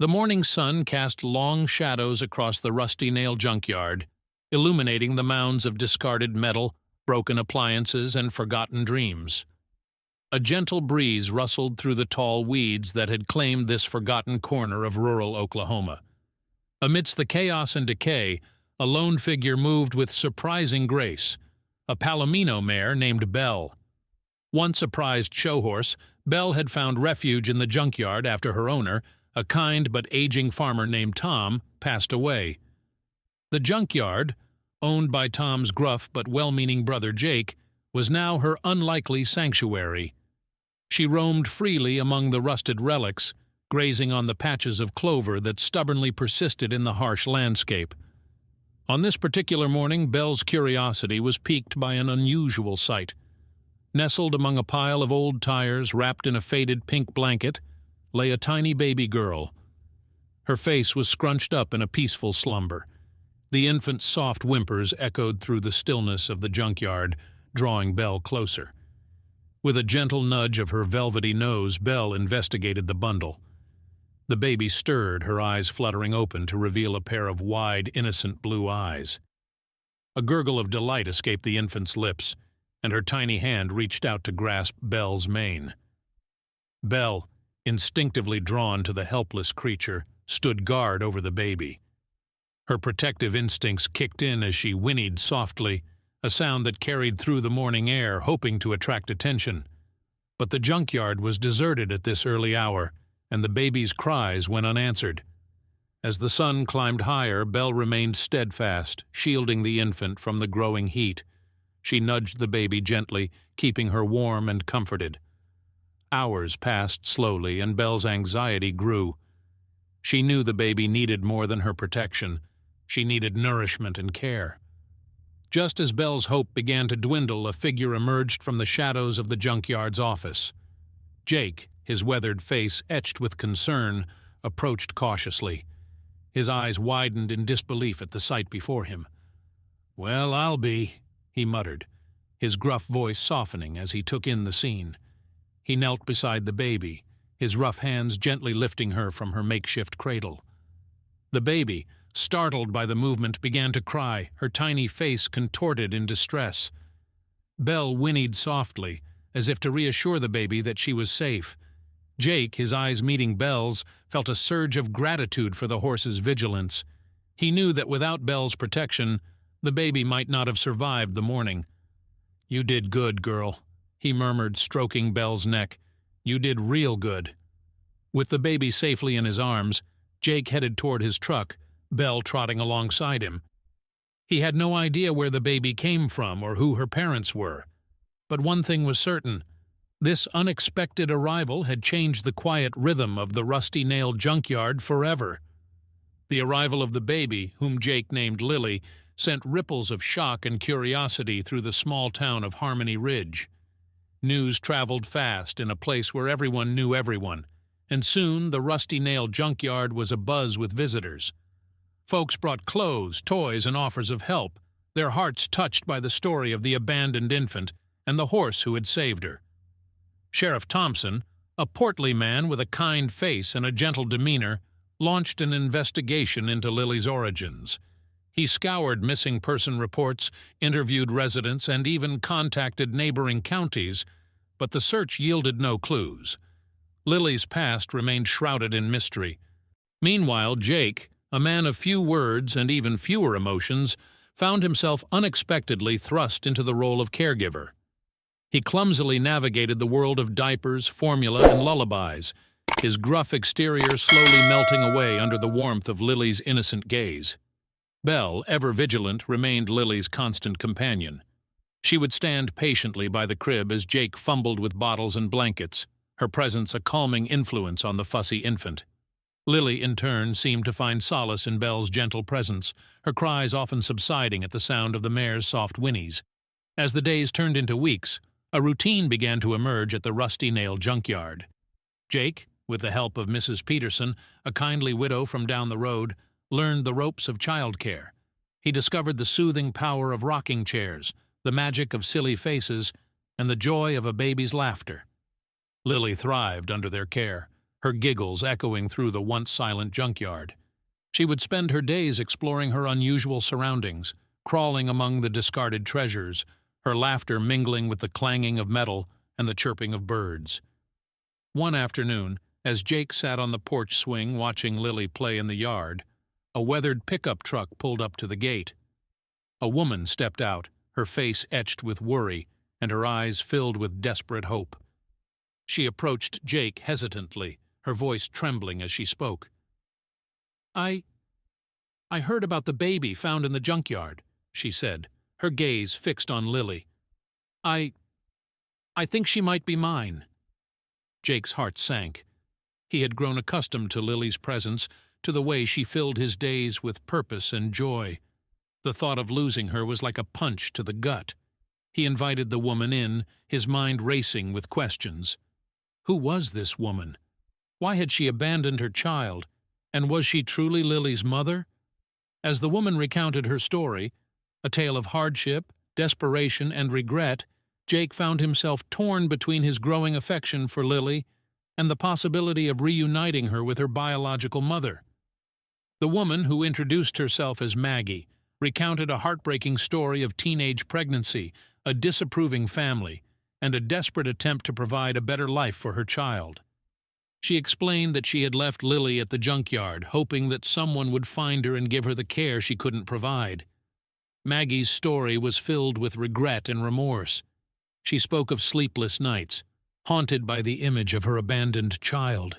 The morning sun cast long shadows across the rusty nail junkyard, illuminating the mounds of discarded metal, broken appliances, and forgotten dreams. A gentle breeze rustled through the tall weeds that had claimed this forgotten corner of rural Oklahoma. Amidst the chaos and decay, a lone figure moved with surprising grace, a Palomino mare named Belle. Once a prized show horse, Belle had found refuge in the junkyard after her owner, a kind but aging farmer named Tom, passed away. The junkyard, owned by Tom's gruff but well-meaning brother Jake, was now her unlikely sanctuary. She roamed freely among the rusted relics, grazing on the patches of clover that stubbornly persisted in the harsh landscape. On this particular morning, Belle's curiosity was piqued by an unusual sight. Nestled among a pile of old tires wrapped in a faded pink blanket, lay a tiny baby girl. Her face was scrunched up in a peaceful slumber. The infant's soft whimpers echoed through the stillness of the junkyard, drawing Belle closer. With a gentle nudge of her velvety nose, Belle investigated the bundle. The baby stirred, her eyes fluttering open to reveal a pair of wide, innocent blue eyes. A gurgle of delight escaped the infant's lips, and her tiny hand reached out to grasp Belle's mane. Belle, instinctively drawn to the helpless creature, stood guard over the baby. Her protective instincts kicked in as she whinnied softly, a sound that carried through the morning air, hoping to attract attention. But the junkyard was deserted at this early hour, and the baby's cries went unanswered. As the sun climbed higher, Belle remained steadfast, shielding the infant from the growing heat. She nudged the baby gently, keeping her warm and comforted. Hours passed slowly, and Belle's anxiety grew. She knew the baby needed more than her protection. She needed nourishment and care. Just as Belle's hope began to dwindle, a figure emerged from the shadows of the junkyard's office. Jake, his weathered face etched with concern, approached cautiously. His eyes widened in disbelief at the sight before him. "Well, I'll be," he muttered, his gruff voice softening as he took in the scene. He knelt beside the baby, his rough hands gently lifting her from her makeshift cradle. The baby, startled by the movement, began to cry, her tiny face contorted in distress. Belle whinnied softly, as if to reassure the baby that she was safe. Jake, his eyes meeting Belle's, felt a surge of gratitude for the horse's vigilance. He knew that without Belle's protection, the baby might not have survived the morning. "You did good, girl," he murmured, stroking Belle's neck. "You did real good." With the baby safely in his arms, Jake headed toward his truck, Belle trotting alongside him. He had no idea where the baby came from or who her parents were. But one thing was certain. This unexpected arrival had changed the quiet rhythm of the rusty nail junkyard forever. The arrival of the baby, whom Jake named Lily, sent ripples of shock and curiosity through the small town of Harmony Ridge. News traveled fast in a place where everyone knew everyone, and soon the rusty nail junkyard was abuzz with visitors. Folks brought clothes, toys, and offers of help, their hearts touched by the story of the abandoned infant and the horse who had saved her. Sheriff Thompson, a portly man with a kind face and a gentle demeanor, launched an investigation into Lily's origins. He scoured missing person reports, interviewed residents, and even contacted neighboring counties, but the search yielded no clues. Lily's past remained shrouded in mystery. Meanwhile, Jake, a man of few words and even fewer emotions, found himself unexpectedly thrust into the role of caregiver. He clumsily navigated the world of diapers, formula, and lullabies, his gruff exterior slowly melting away under the warmth of Lily's innocent gaze. Belle, ever vigilant, remained Lily's constant companion. She would stand patiently by the crib as Jake fumbled with bottles and blankets, her presence a calming influence on the fussy infant. Lily, in turn, seemed to find solace in Belle's gentle presence, her cries often subsiding at the sound of the mare's soft whinnies. As the days turned into weeks, a routine began to emerge at the rusty nail junkyard. Jake, with the help of Mrs. Peterson, a kindly widow from down the road, learned the ropes of childcare. He discovered the soothing power of rocking chairs, the magic of silly faces, and the joy of a baby's laughter. Lily thrived under their care, her giggles echoing through the once-silent junkyard. She would spend her days exploring her unusual surroundings, crawling among the discarded treasures, her laughter mingling with the clanging of metal and the chirping of birds. One afternoon, as Jake sat on the porch swing watching Lily play in the yard, a weathered pickup truck pulled up to the gate. A woman stepped out, her face etched with worry and her eyes filled with desperate hope. She approached Jake hesitantly, her voice trembling as she spoke. I heard about the baby found in the junkyard," she said, her gaze fixed on Lily. I think she might be mine." Jake's heart sank. He had grown accustomed to Lily's presence, to the way she filled his days with purpose and joy. The thought of losing her was like a punch to the gut. He invited the woman in, his mind racing with questions. Who was this woman? Why had she abandoned her child? And was she truly Lily's mother? As the woman recounted her story, a tale of hardship, desperation, and regret, Jake found himself torn between his growing affection for Lily and the possibility of reuniting her with her biological mother. The woman, who introduced herself as Maggie, recounted a heartbreaking story of teenage pregnancy, a disapproving family, and a desperate attempt to provide a better life for her child. She explained that she had left Lily at the junkyard, hoping that someone would find her and give her the care she couldn't provide. Maggie's story was filled with regret and remorse. She spoke of sleepless nights, haunted by the image of her abandoned child.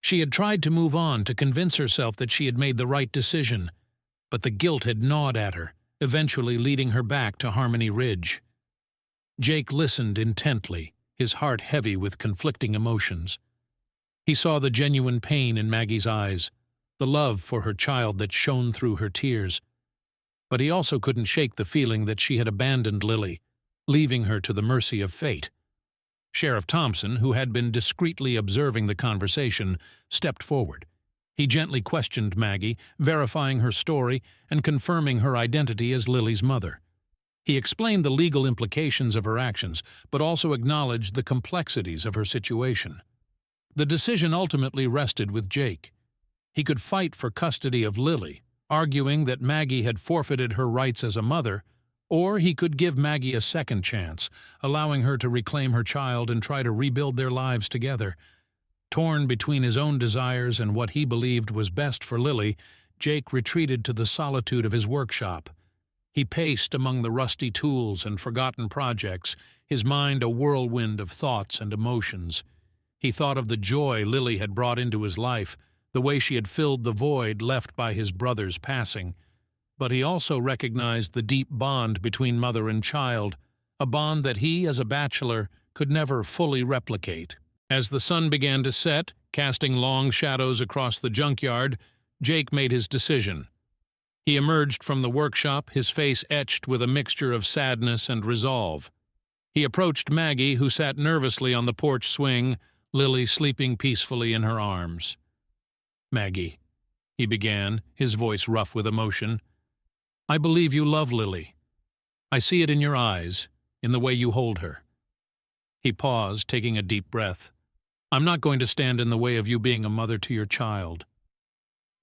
She had tried to move on, to convince herself that she had made the right decision, but the guilt had gnawed at her, eventually leading her back to Harmony Ridge. Jake listened intently, his heart heavy with conflicting emotions. He saw the genuine pain in Maggie's eyes, the love for her child that shone through her tears. But he also couldn't shake the feeling that she had abandoned Lily, leaving her to the mercy of fate. Sheriff Thompson, who had been discreetly observing the conversation, stepped forward. He gently questioned Maggie, verifying her story and confirming her identity as Lily's mother. He explained the legal implications of her actions, but also acknowledged the complexities of her situation. The decision ultimately rested with Jake. He could fight for custody of Lily, arguing that Maggie had forfeited her rights as a mother, or he could give Maggie a second chance, allowing her to reclaim her child and try to rebuild their lives together. Torn between his own desires and what he believed was best for Lily, Jake retreated to the solitude of his workshop. He paced among the rusty tools and forgotten projects, his mind a whirlwind of thoughts and emotions. He thought of the joy Lily had brought into his life, the way she had filled the void left by his brother's passing. But he also recognized the deep bond between mother and child, a bond that he, as a bachelor, could never fully replicate. As the sun began to set, casting long shadows across the junkyard, Jake made his decision. He emerged from the workshop, his face etched with a mixture of sadness and resolve. He approached Maggie, who sat nervously on the porch swing, Lily sleeping peacefully in her arms. "Maggie," he began, his voice rough with emotion, "I believe you love Lily. I see it in your eyes, in the way you hold her." He paused, taking a deep breath. "I'm not going to stand in the way of you being a mother to your child.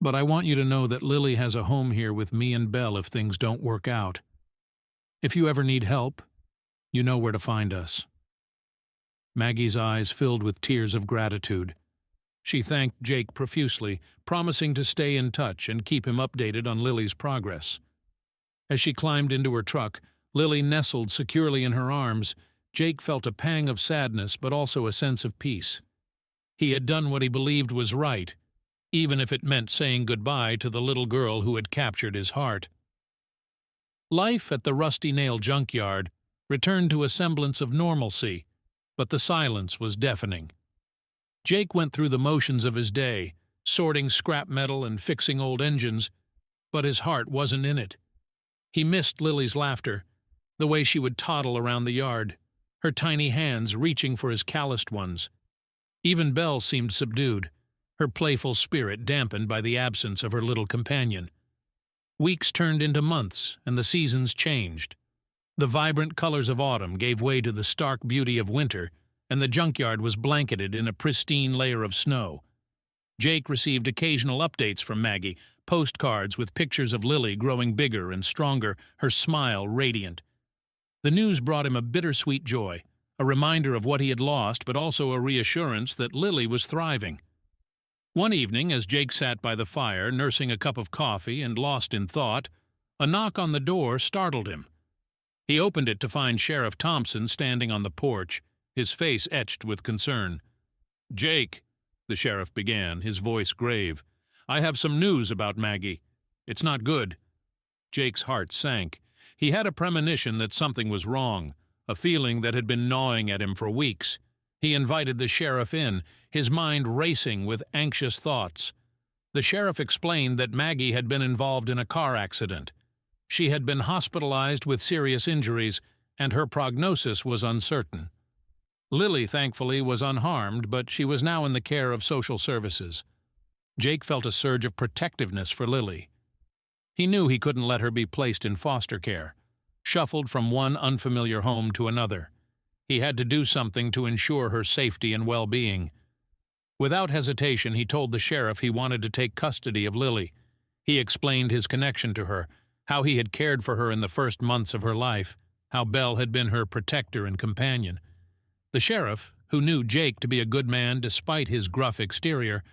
But I want you to know that Lily has a home here with me and Belle if things don't work out. If you ever need help, you know where to find us." Maggie's eyes filled with tears of gratitude. She thanked Jake profusely, promising to stay in touch and keep him updated on Lily's progress. As she climbed into her truck, Lily nestled securely in her arms. Jake felt a pang of sadness, but also a sense of peace. He had done what he believed was right, even if it meant saying goodbye to the little girl who had captured his heart. Life at the Rusty Nail Junkyard returned to a semblance of normalcy, but the silence was deafening. Jake went through the motions of his day, sorting scrap metal and fixing old engines, but his heart wasn't in it. He missed Lily's laughter, the way she would toddle around the yard, her tiny hands reaching for his calloused ones. Even Belle seemed subdued, her playful spirit dampened by the absence of her little companion. Weeks turned into months, and the seasons changed. The vibrant colors of autumn gave way to the stark beauty of winter, and the junkyard was blanketed in a pristine layer of snow. Jake received occasional updates from Maggie, postcards with pictures of Lily growing bigger and stronger, her smile radiant. The news brought him a bittersweet joy, a reminder of what he had lost, but also a reassurance that Lily was thriving. One evening, as Jake sat by the fire, nursing a cup of coffee and lost in thought, a knock on the door startled him. He opened it to find Sheriff Thompson standing on the porch, his face etched with concern. "Jake," the sheriff began, his voice grave, "I have some news about Maggie. It's not good." Jake's heart sank. He had a premonition that something was wrong, a feeling that had been gnawing at him for weeks. He invited the sheriff in, his mind racing with anxious thoughts. The sheriff explained that Maggie had been involved in a car accident. She had been hospitalized with serious injuries, and her prognosis was uncertain. Lily, thankfully, was unharmed, but she was now in the care of social services. Jake felt a surge of protectiveness for Lily. He knew he couldn't let her be placed in foster care, shuffled from one unfamiliar home to another. He had to do something to ensure her safety and well-being. Without hesitation, he told the sheriff he wanted to take custody of Lily. He explained his connection to her, how he had cared for her in the first months of her life, how Belle had been her protector and companion. The sheriff, who knew Jake to be a good man despite his gruff exterior,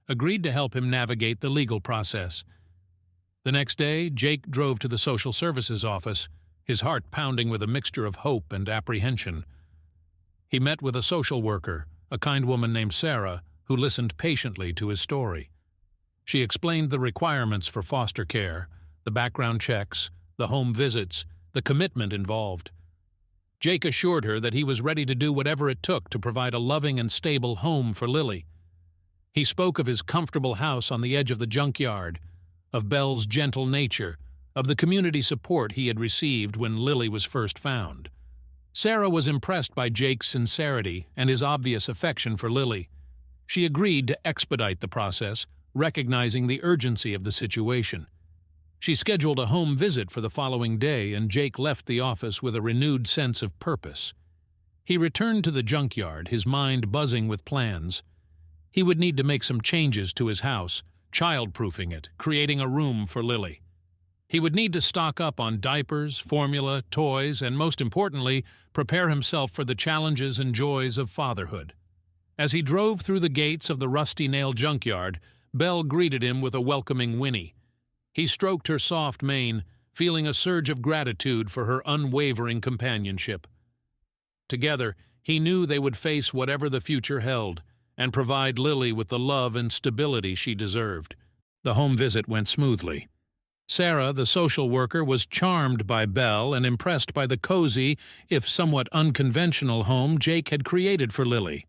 agreed to help him navigate the legal process. The next day, Jake drove to the social services office, his heart pounding with a mixture of hope and apprehension. He met with a social worker, a kind woman named Sarah, who listened patiently to his story. She explained the requirements for foster care, the background checks, the home visits, the commitment involved. Jake assured her that he was ready to do whatever it took to provide a loving and stable home for Lily. He spoke of his comfortable house on the edge of the junkyard, of Belle's gentle nature, of the community support he had received when Lily was first found. Sarah was impressed by Jake's sincerity and his obvious affection for Lily. She agreed to expedite the process, recognizing the urgency of the situation. She scheduled a home visit for the following day, and Jake left the office with a renewed sense of purpose. He returned to the junkyard, his mind buzzing with plans. He would need to make some changes to his house, child-proofing it, creating a room for Lily. He would need to stock up on diapers, formula, toys, and most importantly, prepare himself for the challenges and joys of fatherhood. As he drove through the gates of the rusty nail junkyard, Belle greeted him with a welcoming whinny. He stroked her soft mane, feeling a surge of gratitude for her unwavering companionship. Together, he knew they would face whatever the future held, and provide Lily with the love and stability she deserved. The home visit went smoothly. Sarah, the social worker, was charmed by Belle and impressed by the cozy, if somewhat unconventional home Jake had created for Lily.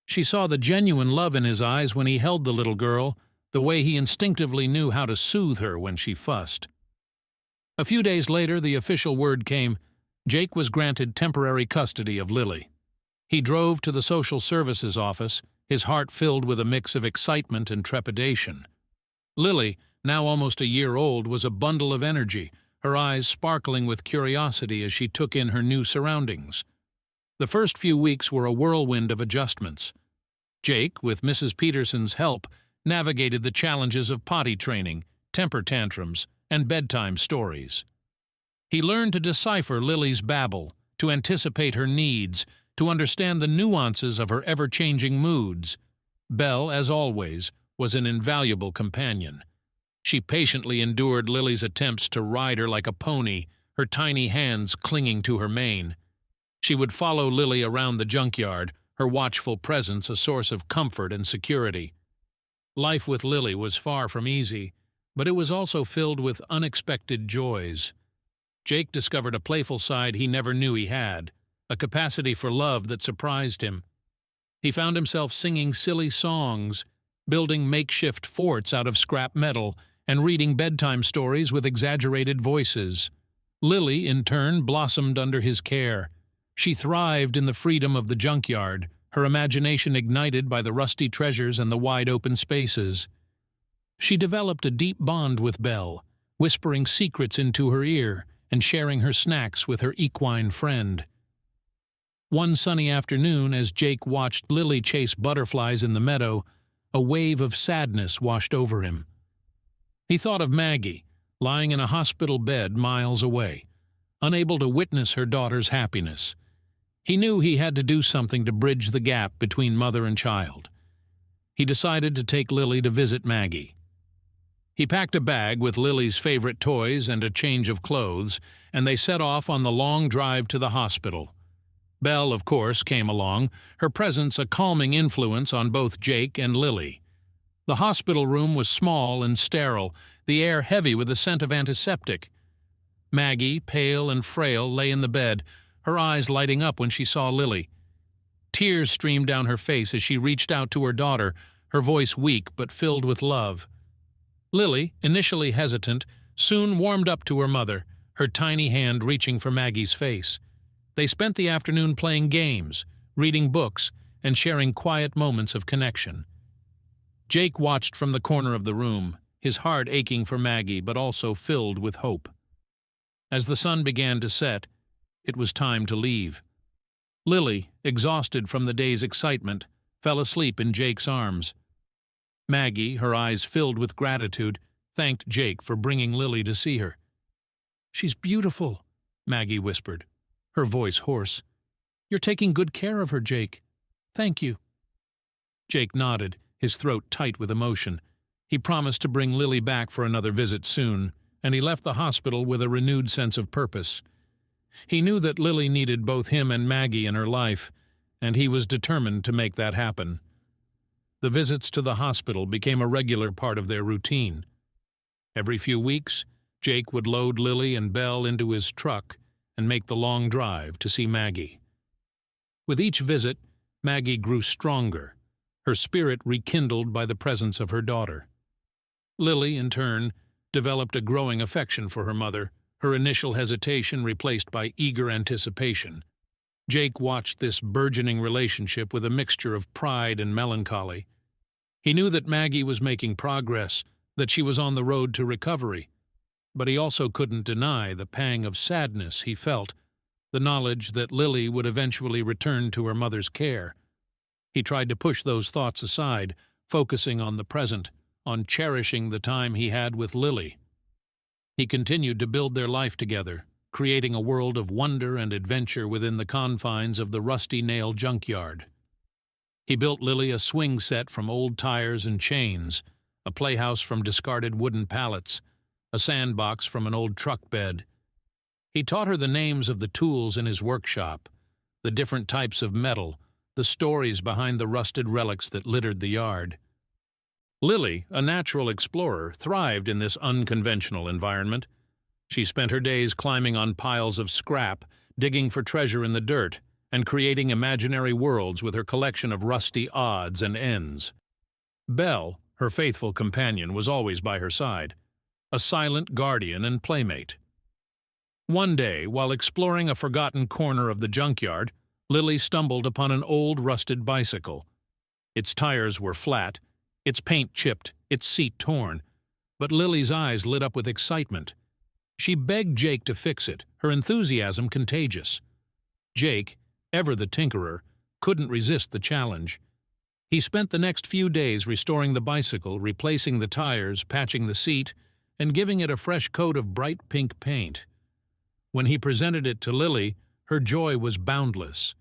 She saw the genuine love in his eyes when he held the little girl, the way he instinctively knew how to soothe her when she fussed. A few days later, the official word came: Jake was granted temporary custody of Lily. He drove to the social services office, his heart filled with a mix of excitement and trepidation. Lily, now almost a year old, was a bundle of energy, her eyes sparkling with curiosity as she took in her new surroundings. The first few weeks were a whirlwind of adjustments. Jake, with Mrs. Peterson's help, navigated the challenges of potty training, temper tantrums, and bedtime stories. He learned to decipher Lily's babble, to anticipate her needs, to understand the nuances of her ever-changing moods. Belle, as always, was an invaluable companion. She patiently endured Lily's attempts to ride her like a pony, her tiny hands clinging to her mane. She would follow Lily around the junkyard, her watchful presence a source of comfort and security. Life with Lily was far from easy, but it was also filled with unexpected joys. Jake discovered a playful side he never knew he had, a capacity for love that surprised him. He found himself singing silly songs, building makeshift forts out of scrap metal, and reading bedtime stories with exaggerated voices. Lily, in turn, blossomed under his care. She thrived in the freedom of the junkyard, her imagination ignited by the rusty treasures and the wide-open spaces. She developed a deep bond with Belle, whispering secrets into her ear and sharing her snacks with her equine friend. One sunny afternoon, as Jake watched Lily chase butterflies in the meadow, a wave of sadness washed over him. He thought of Maggie, lying in a hospital bed miles away, unable to witness her daughter's happiness. He knew he had to do something to bridge the gap between mother and child. He decided to take Lily to visit Maggie. He packed a bag with Lily's favorite toys and a change of clothes, and they set off on the long drive to the hospital. Belle, of course, came along, her presence a calming influence on both Jake and Lily. The hospital room was small and sterile, the air heavy with a scent of antiseptic. Maggie, pale and frail, lay in the bed, her eyes lighting up when she saw Lily. Tears streamed down her face as she reached out to her daughter, her voice weak but filled with love. Lily, initially hesitant, soon warmed up to her mother, her tiny hand reaching for Maggie's face. They spent the afternoon playing games, reading books, and sharing quiet moments of connection. Jake watched from the corner of the room, his heart aching for Maggie but also filled with hope. As the sun began to set, it was time to leave. Lily, exhausted from the day's excitement, fell asleep in Jake's arms. Maggie, her eyes filled with gratitude, thanked Jake for bringing Lily to see her. "She's beautiful," Maggie whispered, her voice hoarse. "You're taking good care of her, Jake. Thank you." Jake nodded, his throat tight with emotion. He promised to bring Lily back for another visit soon, and he left the hospital with a renewed sense of purpose. He knew that Lily needed both him and Maggie in her life, and he was determined to make that happen. The visits to the hospital became a regular part of their routine. Every few weeks, Jake would load Lily and Belle into his truck and make the long drive to see Maggie. With each visit, Maggie grew stronger, her spirit rekindled by the presence of her daughter. Lily, in turn, developed a growing affection for her mother, her initial hesitation replaced by eager anticipation. Jake watched this burgeoning relationship with a mixture of pride and melancholy. He knew that Maggie was making progress, that she was on the road to recovery, but he also couldn't deny the pang of sadness he felt, the knowledge that Lily would eventually return to her mother's care. He tried to push those thoughts aside, focusing on the present, on cherishing the time he had with Lily. He continued to build their life together, creating a world of wonder and adventure within the confines of the rusty nail junkyard. He built Lily a swing set from old tires and chains, a playhouse from discarded wooden pallets, a sandbox from an old truck bed. He taught her the names of the tools in his workshop, the different types of metal, the stories behind the rusted relics that littered the yard. Lily, a natural explorer, thrived in this unconventional environment. She spent her days climbing on piles of scrap, digging for treasure in the dirt, and creating imaginary worlds with her collection of rusty odds and ends. Belle, her faithful companion, was always by her side, a silent guardian and playmate. One day, while exploring a forgotten corner of the junkyard, Lily stumbled upon an old rusted bicycle. Its tires were flat, its paint chipped, its seat torn, but Lily's eyes lit up with excitement. She begged Jake to fix it, her enthusiasm contagious. Jake, ever the tinkerer, couldn't resist the challenge. He spent the next few days restoring the bicycle, replacing the tires, patching the seat, and giving it a fresh coat of bright pink paint. When he presented it to Lily, her joy was boundless.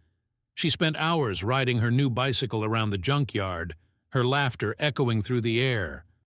She spent hours riding her new bicycle around the junkyard, her laughter echoing through the air,